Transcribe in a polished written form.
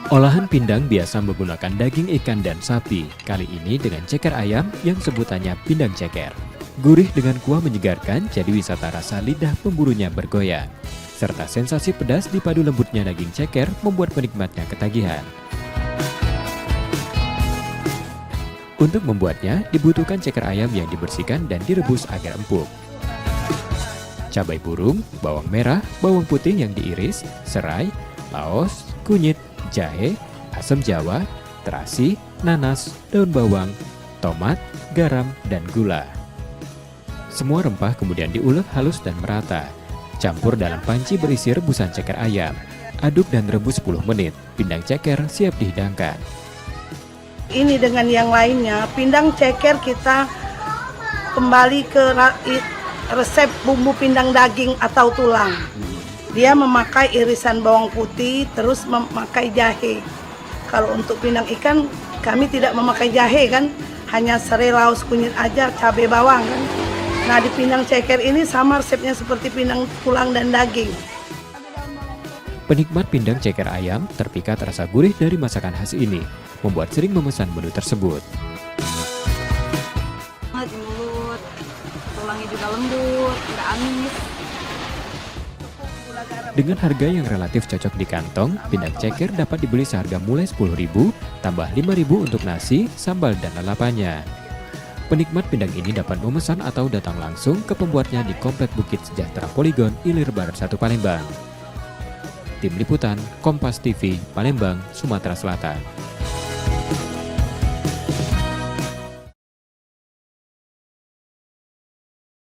Olahan pindang biasa menggunakan daging ikan dan sapi, kali ini dengan ceker ayam yang sebutannya pindang ceker. Gurih dengan kuah menyegarkan, jadi wisata rasa lidah pemburunya bergoyang. Serta sensasi pedas dipadu lembutnya daging ceker membuat penikmatnya ketagihan. Untuk membuatnya, dibutuhkan ceker ayam yang dibersihkan dan direbus agar empuk. Cabai burung, bawang merah, bawang putih yang diiris, serai, laos, kunyit, jahe, asam jawa, terasi, nanas, daun bawang, tomat, garam, dan gula. Semua rempah kemudian diulek halus dan merata. Campur dalam panci berisi rebusan ceker ayam. Aduk dan rebus 10 menit. Pindang ceker siap dihidangkan. Ini dengan yang lainnya, pindang ceker kita kembali ke resep bumbu pindang daging atau tulang. Dia memakai irisan bawang putih, terus memakai jahe. Kalau untuk pindang ikan, kami tidak memakai jahe kan, hanya serai, laos, kunyit aja, cabai bawang kan. Nah di pindang ceker ini sama resepnya seperti pindang tulang dan daging. Penikmat pindang ceker ayam terpikat rasa gurih dari masakan khas ini, membuat sering memesan menu tersebut. Di mulut, tulangnya juga lembut, nggak amis. Dengan harga yang relatif cocok di kantong, pindang ceker dapat dibeli seharga mulai Rp10.000, tambah Rp5.000 untuk nasi, sambal, dan lalapannya. Penikmat pindang ini dapat memesan atau datang langsung ke pembuatnya di Komplek Bukit Sejahtera Polygon, Ilir Barat 1 Palembang. Tim Liputan, Kompas TV, Palembang, Sumatera Selatan.